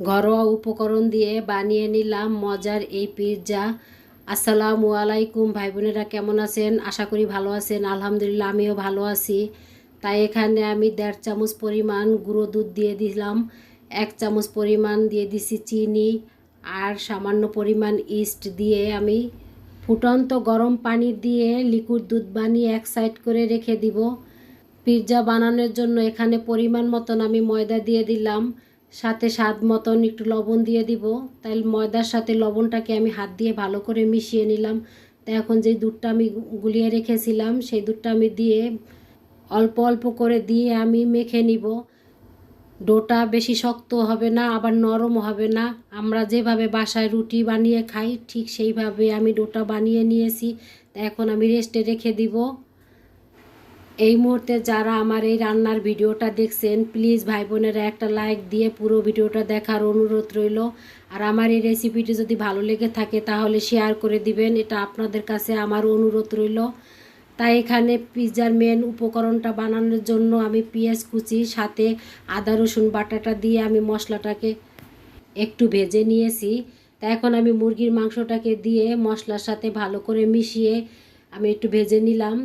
ঘরোয়া উপকরণ দিয়ে বানিয়ে নিলাম মজার এই পিৎজা। আসসালামু আলাইকুম ভাই বোনেরা, কেমন আছেন? আশা করি ভালো আছেন। আলহামদুলিল্লাহ আমিও ভালো আছি। তাই এখানে আমি 1.5 চামচ পরিমাণ গুঁড়ো দুধ দিয়ে দিলাম, 1 চামচ পরিমাণ দিয়ে দিছি চিনি, আর সামান্য পরিমাণ ইস্ট দিয়ে আমি ফুটন্ত গরম পানি দিয়ে লিকুইড দুধ বানিয়ে এক সাইড করে রেখে দিব। পিৎজা বানানোর জন্য এখানে পরিমাণ মতন আমি ময়দা দিয়ে দিলাম, সাথে স্বাদ মতন একটু লবণ দিয়ে দিব। তাই ময়দার সাথে লবণটাকে আমি হাত দিয়ে ভালো করে মিশিয়ে নিলাম। তো এখন যে দুধটা আমি গুলিয়ে রেখেছিলাম সেই দুধটা আমি দিয়ে অল্প অল্প করে দিয়ে আমি মেখে নিব। ডোটা বেশি শক্ত হবে না, আবার নরম হবে না। আমরা যেভাবে বাসায় রুটি বানিয়ে খাই ঠিক সেইভাবে আমি ডোটা বানিয়ে নিয়েছি। তা এখন আমি রেস্টে রেখে দিব। এই মুহূর্তে যারা আমার এই রান্নার ভিডিওটা দেখছেন, প্লিজ ভাই বোনেরা একটা লাইক দিয়ে পুরো ভিডিওটা দেখার অনুরোধ রইল। আর আমার এই রেসিপিটি যদি ভালো লেগে থাকে তাহলে শেয়ার করে দিবেন, এটা আপনাদের কাছে আমার অনুরোধ রইল। তাই এখানে পিৎজার মেন উপকরণটা বানানোর জন্য আমি পেঁয়াজ কুচি সাথে আদা রসুন বাটাটা দিয়ে আমি মশলাটাকে একটু ভেজে নিয়েছি। তা এখন আমি মুরগির মাংসটাকে দিয়ে মশলার সাথে ভালো করে মিশিয়ে আমি একটু ভেজে নিলাম।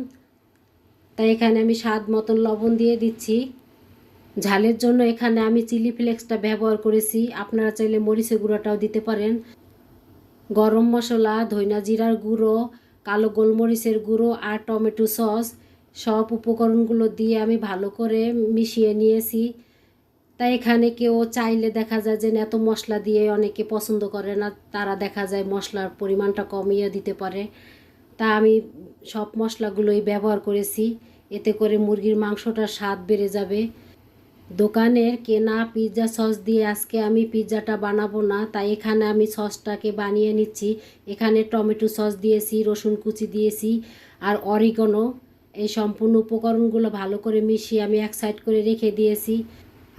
তাই এখানে আমি স্বাদ মতন লবণ দিয়ে দিচ্ছি। ঝালের জন্য এখানে আমি চিলি ফ্লেক্সটা ব্যবহার করেছি, আপনারা চাইলে মরিচের গুঁড়োটাও দিতে পারেন। গরম মশলা, ধইনা জিরার গুঁড়ো, কালো গোলমরিচের গুঁড়ো আর টমেটো সস সব উপকরণগুলো দিয়ে আমি ভালো করে মিশিয়ে নিয়েছি। তাই এখানে কেউ চাইলে দেখা যায় যে এত মশলা দিয়ে অনেকে পছন্দ করে না, তারা দেখা যায় মশলার পরিমাণটা কমিয়ে দিতে পারে। তা আমি সব মশলাগুলোই ব্যবহার করেছি, এতে করে মুরগির মাংসটার স্বাদ বেড়ে যাবে। দোকানের কেনা পিৎজা সস দিয়ে আজকে আমি পিৎজাটা বানাবো না, তাই এখানে আমি সসটাকে বানিয়ে নিচ্ছি। এখানে টমেটো সস দিয়েছি, রসুন কুচি দিয়েছি আর অরিগানো। এই সম্পূর্ণ উপকরণগুলো ভালো করে মিশিয়ে আমি এক সাইড করে রেখে দিয়েছি।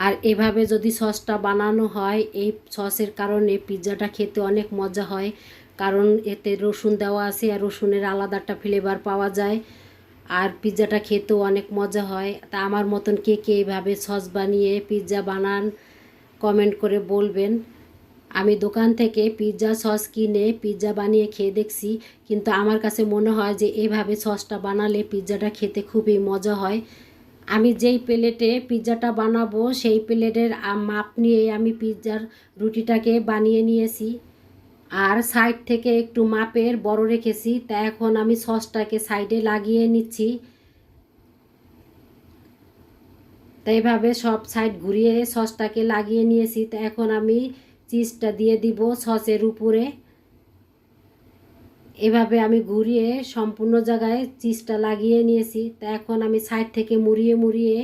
আর এভাবে যদি সসটা বানানো হয়, এই সসের কারণে পিৎজাটা খেতে অনেক মজা হয়, কারণ এতে রসুন দেওয়া আছে আর রসুনের আলাদা একটা ফ্লেভার পাওয়া যায়। আর পিৎজাটা খেতেও অনেক মজা হয়। তা আমার মতন কে কে এইভাবে সস বানিয়ে পিৎজা বানান কমেন্ট করে বলবেন। আমি দোকান থেকে পিৎজা সস কিনে পিৎজা বানিয়ে খেয়ে দেখছি, কিন্তু আমার কাছে মনে হয় যে এইভাবে সসটা বানালে পিৎজাটা খেতে খুবই মজা হয়। আমি যেই প্লেটে পিৎজাটা বানাবো সেই প্লেটের মাপ নিয়ে আমি পিৎজার রুটিটাকে বানিয়ে নিয়েছি, আর সাইড থেকে একটু মাপের বড় রেখেছি। তা এখন আমি সসটাকে সাইডে লাগিয়ে নিচ্ছি। তাই এইভাবে সব সাইড ঘুরিয়ে সসটাকে লাগিয়ে নিয়েছি। তা এখন আমি চিজটা দিয়ে দিব সসের উপরে। এভাবে আমি ঘুরিয়ে সম্পূর্ণ জায়গায় চিজটা লাগিয়ে নিয়েছি। তা এখন আমি সাইড থেকে মুড়িয়ে মুড়িয়ে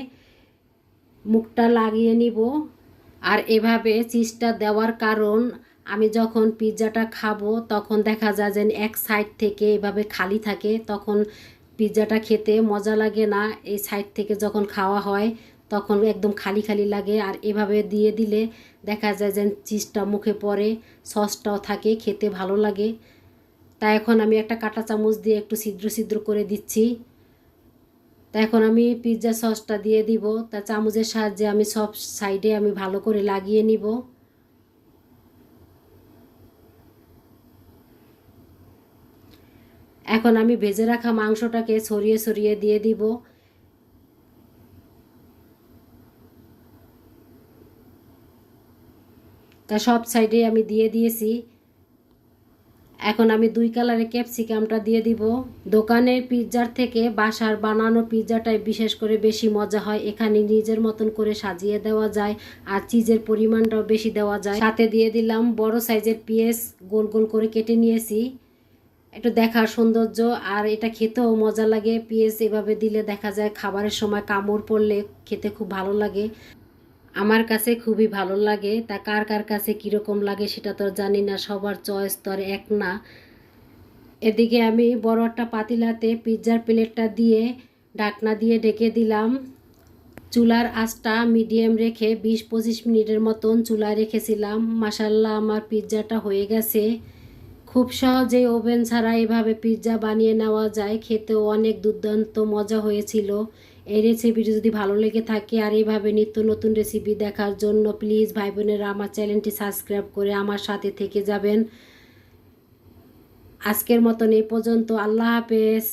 মুখটা লাগিয়ে নিব। আর এভাবে চিজটা দেওয়ার কারণ, আমি যখন পিৎজাটা খাবো তখন দেখা যায় যে এক সাইড থেকে এভাবে খালি থাকে, তখন পিৎজাটা খেতে মজা লাগে না। এই সাইড থেকে যখন খাওয়া হয় তখন একদম খালি খালি লাগে। আর এভাবে দিয়ে দিলে দেখা যায় যে চিজটা মুখে পড়ে, সসটাও থাকে, খেতে ভালো লাগে। তাই এখন আমি একটা কাঁটা চামচ দিয়ে একটু ছিদ্র ছিদ্র করে দিচ্ছি। তা এখন আমি পিৎজা সসটা দিয়ে দিব। তা চামচের সাহায্যে আমি সব সাইডে আমি ভালো করে লাগিয়ে নিব। এখন আমি ভেজে রাখা মাংসটাকে ছড়িয়ে ছড়িয়ে দিয়ে দিব। তা সব সাইডে আমি দিয়ে দিয়েছি। এখন আমি 2 কালারের ক্যাপসিকামটা দিয়ে দিব। দোকানের পিৎজার থেকে বাসার বানানো পিৎজাটাই বিশেষ করে বেশি মজা হয়। এখানে নিজের মতন করে সাজিয়ে দেওয়া যায় আর চিজের পরিমাণটাও বেশি দেওয়া যায়। সাথে দিয়ে দিলাম বড় সাইজের পেঁয়াজ, গোল গোল করে কেটে নিয়েছি, একটু দেখার সৌন্দর্য। আর এটা খেতেও মজা লাগে। পেঁয়াজ এভাবে দিলে দেখা যায় খাবারের সময় কামড় পড়লে খেতে খুব ভালো লাগে। আমার কাছে খুবই ভালো লাগে। তা কার কার কাছে কীরকম লাগে সেটা তো জানি না, সবার চয়েস তো আর এক না। এদিকে আমি বড় একটা পাতিলাতে পিৎজার প্লেটটা দিয়ে ঢাকনা দিয়ে ঢেকে দিলাম। চুলার আঁচটা মিডিয়াম রেখে 20-25 মিনিটের মতন চুলায় রেখেছিলাম। মাশাল্লাহ আমার পিৎজাটা হয়ে গেছে। খুব সহজেই ওভেন ছাড়া এভাবে পিৎজা বানিয়ে নেওয়া যায়, খেতেও অনেক দুর্দান্ত মজা হয়েছিল। এই রেসিপিটি যদি ভালো লেগে থাকে আর এইভাবে নিত্য নতুন রেসিপি দেখার জন্য প্লিজ ভাই বোনেরা আমার চ্যানেলটি সাবস্ক্রাইব করে আমার সাথে থেকে যাবেন। আজকের মতন এই পর্যন্ত। আল্লাহ হাফেজ।